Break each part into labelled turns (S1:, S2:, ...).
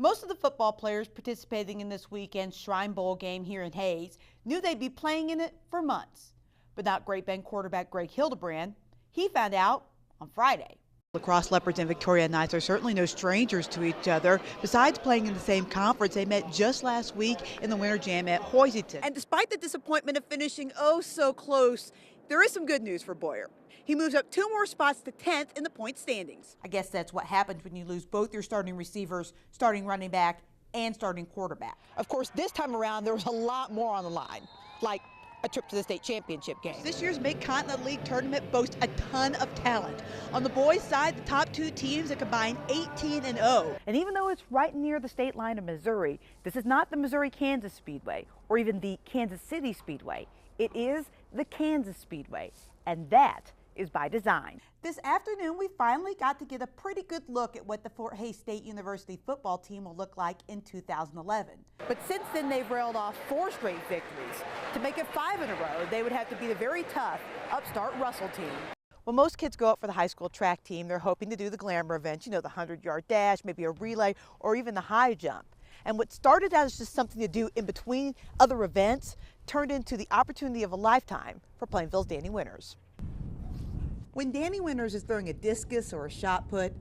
S1: Most of the football players participating in this weekend's Shrine Bowl game here in Hays knew they'd be playing in it for months. But not Great Bend quarterback Greg Hildebrand. He found out on Friday. Lacrosse Leopards and Victoria Knights are certainly no strangers to each other. Besides playing in the same conference, they met just last week in the Winter Jam at Hoisington. And despite the disappointment of finishing oh so close, there is some good news for Boyer. He moves up 2 more spots to 10th in the point standings. I guess that's what happens when you lose both your starting receivers, starting running back, and starting quarterback.
S2: Of course, this time around, there was a lot more on the line, like a trip to the state championship game.
S1: This year's Mid-Continent League tournament boasts a ton of talent. On the boys' side, the top 2 teams are combined 18-0. And even though it's right near the state line of Missouri, this is not the Missouri-Kansas Speedway or even the Kansas City Speedway. It is the Kansas Speedway, and that is by design. This afternoon, we finally got to get a pretty good look at what the Fort Hays State University football team will look like in 2011. But since then, they've railed off 4 straight victories. To make it 5 in a row, they would have to beat a very tough upstart Russell team. When most kids go up for the high school track team, they're hoping to do the glamour events, you know, the 100-yard dash, maybe a relay, or even the high jump. And what started out as just something to do in between other events turned into the opportunity of a lifetime for Plainville's Danny Winters. When Danny Winters is throwing a discus or a shot put,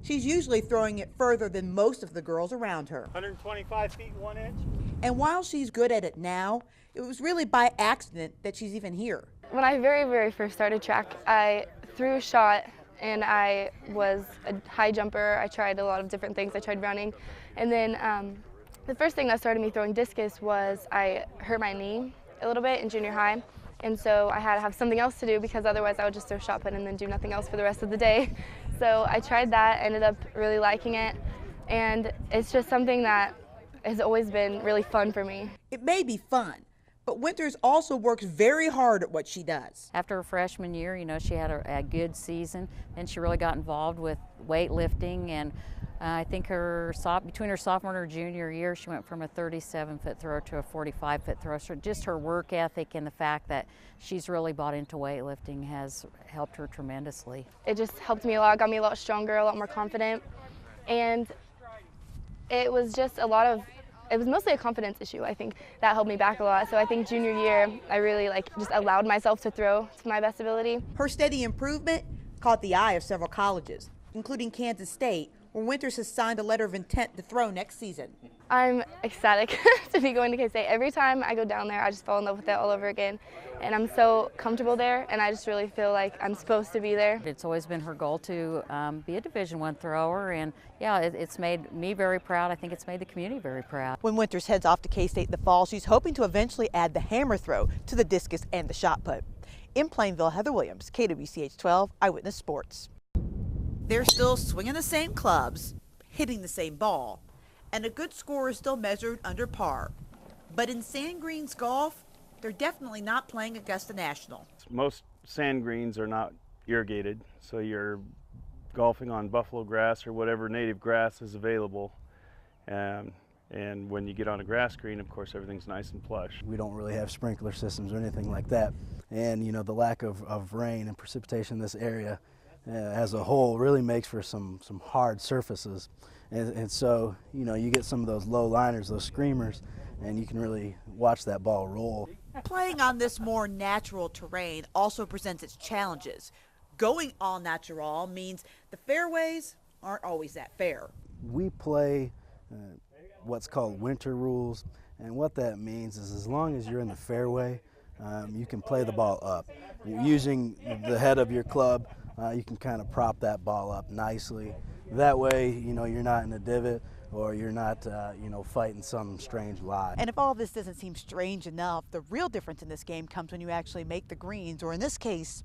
S1: she's usually throwing it further than most of the girls around her.
S3: 125 feet 1 inch.
S1: And while she's good at it now, it was really by accident that she's even here.
S4: When I very first started track, I threw a shot and I was a high jumper. I tried a lot of different things. I tried running. And then the first thing that started me throwing discus was I hurt my knee a little bit in junior high. And so I had to have something else to do because otherwise I would just throw shot put and then do nothing else for the rest of the day. So I tried that, ended up really liking it, and it's just something that has always been really fun for me.
S1: It may be fun, but Winters also works very hard at what she does.
S5: After her freshman year, you know, she had a good season, and she really got involved with weightlifting, and I think between her sophomore and her junior year, she went from a 37-foot thrower to a 45-foot thrower. So just her work ethic and the fact that she's really bought into weightlifting has helped her tremendously.
S4: It just helped me a lot, got me a lot stronger, a lot more confident, and it was just it was mostly a confidence issue. I think that held me back a lot. So I think junior year, I really just allowed myself to throw to my best ability.
S1: Her steady improvement caught the eye of several colleges, including Kansas State, where Winters has signed a letter of intent to throw next season.
S4: I'm ecstatic to be going to K-State. Every time I go down there, I just fall in love with it all over again. And I'm so comfortable there, and I just really feel like I'm supposed to be there.
S5: It's always been her goal to be a Division I thrower, and yeah, it's made me very proud. I think it's made the community very proud.
S1: When Winters heads off to K-State in the fall, she's hoping to eventually add the hammer throw to the discus and the shot put. In Plainville, Heather Williams, KWCH 12 Eyewitness Sports. They're still swinging the same clubs, hitting the same ball, and a good score is still measured under par. But in Sand Greens golf, they're definitely not playing Augusta National.
S3: Most sand greens are not irrigated, so you're golfing on buffalo grass or whatever native grass is available. And when you get on a grass green, of course, everything's nice and plush.
S6: We don't really have sprinkler systems or anything like that. And, you know, the lack of rain and precipitation in this area as a whole really makes for some hard surfaces. And so, you know, you get some of those low liners, those screamers, and you can really watch that ball roll.
S1: Playing on this more natural terrain also presents its challenges. Going all natural means the fairways aren't always that fair.
S6: We play what's called winter rules, and what that means is as long as you're in the fairway, you can play the ball up. Using the head of your club, you can kind of prop that ball up nicely. That way, you know, you're not in a divot or you're not, you know, fighting some strange lie.
S1: And if all this doesn't seem strange enough, the real difference in this game comes when you actually make the greens, or in this case,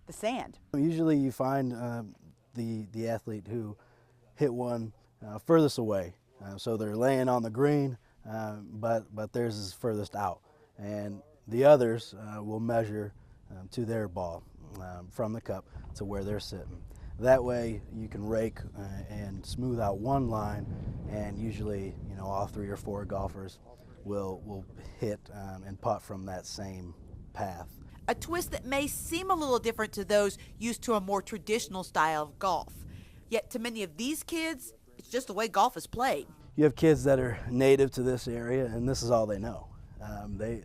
S1: the sand.
S6: Usually you find the athlete who hit one furthest away. So they're laying on the green, but theirs is furthest out. And the others will measure to their ball from the cup to where they're sitting. That way you can rake and smooth out one line, and usually, you know, all 3 or 4 golfers will hit and putt from that same path.
S1: A twist that may seem a little different to those used to a more traditional style of golf. Yet to many of these kids, it's just the way golf is played.
S6: you have kids that are native to this area, and this is all they know.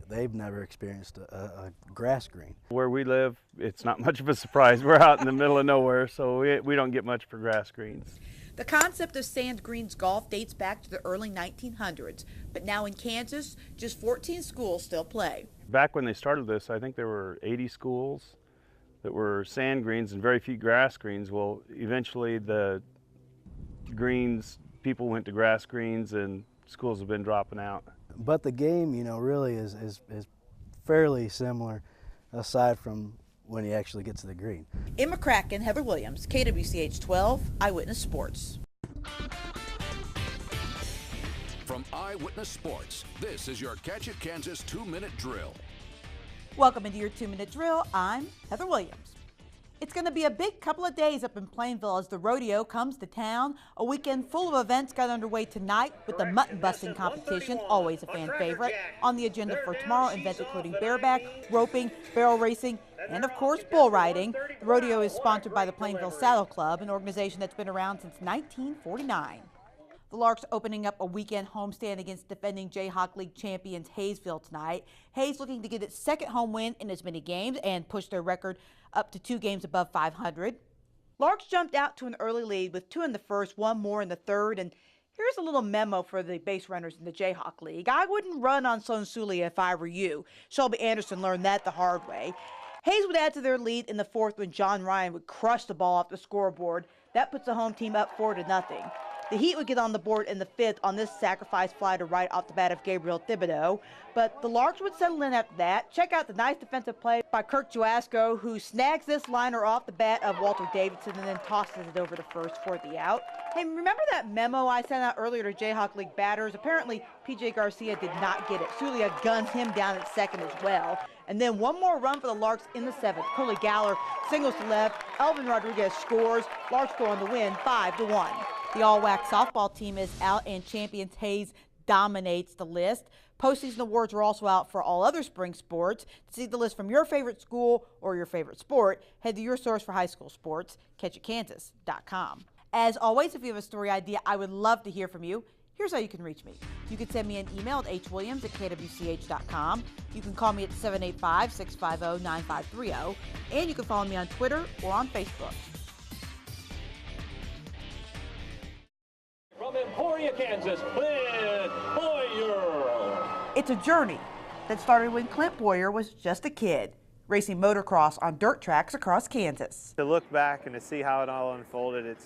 S6: They've never experienced a grass green.
S3: Where we live, it's not much of a surprise. We're out in the middle of nowhere, so we don't get much for grass greens.
S1: The concept of sand greens golf dates back to the early 1900s, but now in Kansas, just 14 schools still play.
S3: Back when they started this, I think there were 80 schools that were sand greens and very few grass greens. Well, eventually the greens, people went to grass greens and schools have been dropping out.
S6: But the game, you know, really is fairly similar, aside from when you actually get to the green.
S1: Emma Kraken, Heather Williams, KWCH 12, Eyewitness Sports.
S7: From Eyewitness Sports, this is your Catch It Kansas 2-minute drill.
S1: Welcome into your 2-minute drill. I'm Heather Williams. It's going to be a big couple of days up in Plainville as the rodeo comes to town. A weekend full of events got underway tonight with the mutton busting competition, always a fan favorite. On the agenda for tomorrow, events including bareback, roping, barrel racing, and of course bull riding. The rodeo is sponsored by the Plainville Saddle Club, an organization that's been around since 1949. The Larks opening up a weekend homestand against defending Jayhawk League champions Hayesville tonight. Hayes looking to get its second home win in as many games and push their record up to 2 games above 500. Larks jumped out to an early lead with 2 in the first, 1 more in the third. And here's a little memo for the base runners in the Jayhawk League. I wouldn't run on Sloan Sulia if I were you. Shelby Anderson learned that the hard way. Hayes would add to their lead in the fourth when John Ryan would crush the ball off the scoreboard. That puts the home team up 4-0. The Heat would get on the board in the fifth on this sacrifice fly to right off the bat of Gabriel Thibodeau, but the Larks would settle in after that. Check out the nice defensive play by Kirk Joasko, who snags this liner off the bat of Walter Davidson and then tosses it over to first for the out. Hey, remember that memo I sent out earlier to Jayhawk League batters? Apparently, P.J. Garcia did not get it. Sulia gunned him down at second as well. And then one more run for the Larks in the seventh. Curly Galler singles to left. Elvin Rodriguez scores. Larks go on the win 5-1. The all-WAC softball team is out and champions Hayes dominates the list. Postseason awards are also out for all other spring sports. To see the list from your favorite school or your favorite sport, head to your source for high school sports, catchitkansas.com. As always, if you have a story idea, I would love to hear from you. Here's how you can reach me. You can send me an email at hwilliams@kwch.com. You can call me at 785-650-9530. And you can follow me on Twitter or on Facebook.
S8: From Emporia, Kansas, Clint Boyer.
S1: It's a journey that started when Clint Boyer was just a kid, racing motocross on dirt tracks across Kansas.
S9: To look back and to see how it all unfolded, it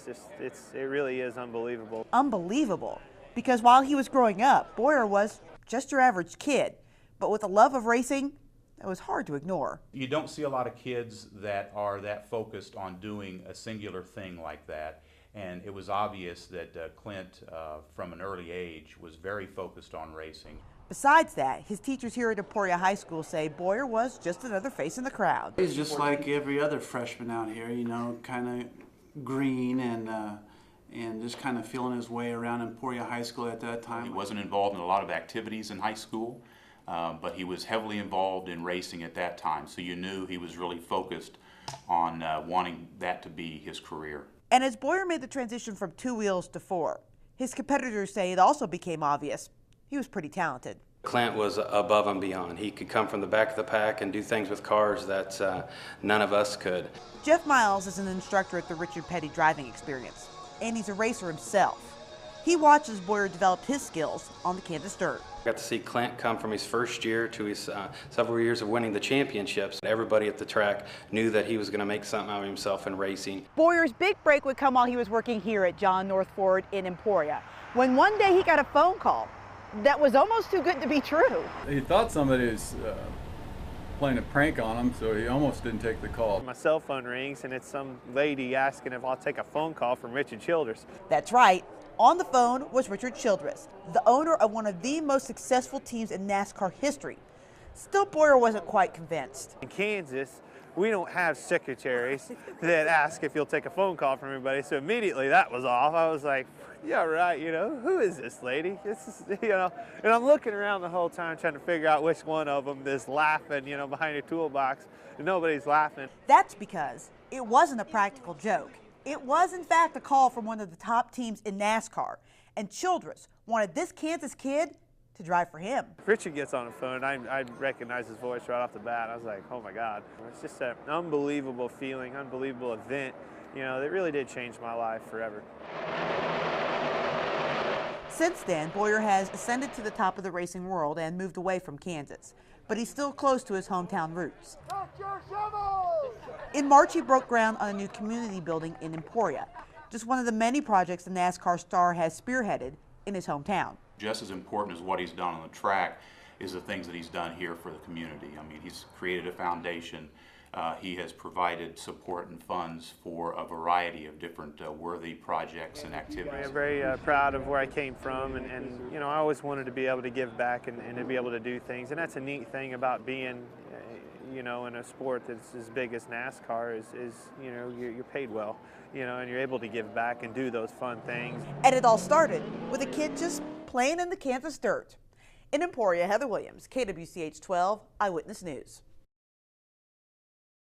S9: really is unbelievable.
S1: Unbelievable, because while he was growing up, Boyer was just your average kid, but with a love of racing that was hard to ignore.
S10: You don't see a lot of kids that are that focused on doing a singular thing like that. And it was obvious that Clint, from an early age, was very focused on racing.
S1: Besides that, his teachers here at Emporia High School say Boyer was just another face in the crowd.
S11: He's just like every other freshman out here, you know, kind of green and just kind of feeling his way around Emporia High School at that time.
S10: He wasn't involved in a lot of activities in high school, but he was heavily involved in racing at that time. So you knew he was really focused on wanting that to be his career.
S1: And as Boyer made the transition from 2 wheels to 4, his competitors say it also became obvious he was pretty talented.
S12: Clint was above and beyond. He could come from the back of the pack and do things with cars that none of us could.
S1: Jeff Miles is an instructor at the Richard Petty Driving Experience, and he's a racer himself. He watched as Boyer developed his skills on the Kansas dirt.
S12: Got to see Clint come from his first year to his several years of winning the championships. Everybody at the track knew that he was going to make something out of himself in racing.
S1: Boyer's big break would come while he was working here at John North Ford in Emporia, when one day he got a phone call that was almost too good to be true.
S13: He thought somebody was playing a prank on him, so he almost didn't take the call.
S9: My cell phone rings and it's some lady asking if I'll take a phone call from Richard Childress.
S1: That's right. On the phone was Richard Childress, the owner of one of the most successful teams in NASCAR history. Still, Boyer wasn't quite convinced.
S9: In Kansas, we don't have secretaries that ask if you'll take a phone call from anybody, so immediately that was off. I was like, yeah, right, you know, who is this lady? This is, you know, and I'm looking around the whole time trying to figure out which one of them is laughing, you know, behind a toolbox, and nobody's laughing.
S1: That's because it wasn't a practical joke. It was, in fact, a call from one of the top teams in NASCAR. and Childress wanted this Kansas kid to drive for him.
S9: If Richard gets on the phone, I recognize his voice right off the bat. I was like, oh my God. It's just an unbelievable feeling, unbelievable event, you know, that really did change my life forever.
S1: Since then, Bowyer has ascended to the top of the racing world and moved away from Kansas, but he's still close to his hometown roots. In March, he broke ground on a new community building in Emporia, just one of the many projects the NASCAR star has spearheaded in his hometown.
S10: Just as important as what he's done on the track is the things that he's done here for the community. I mean, he's created a foundation. He has provided support and funds for a variety of different worthy projects and activities.
S9: I'm very proud of where I came from, and you know, I always wanted to be able to give back and to be able to do things, and that's a neat thing about being, you know, in a sport that's as big as NASCAR is you know, you're paid well, you know, and you're able to give back and do those fun things.
S1: And it all started with a kid just playing in the Kansas dirt. In Emporia, Heather Williams, KWCH 12 Eyewitness News.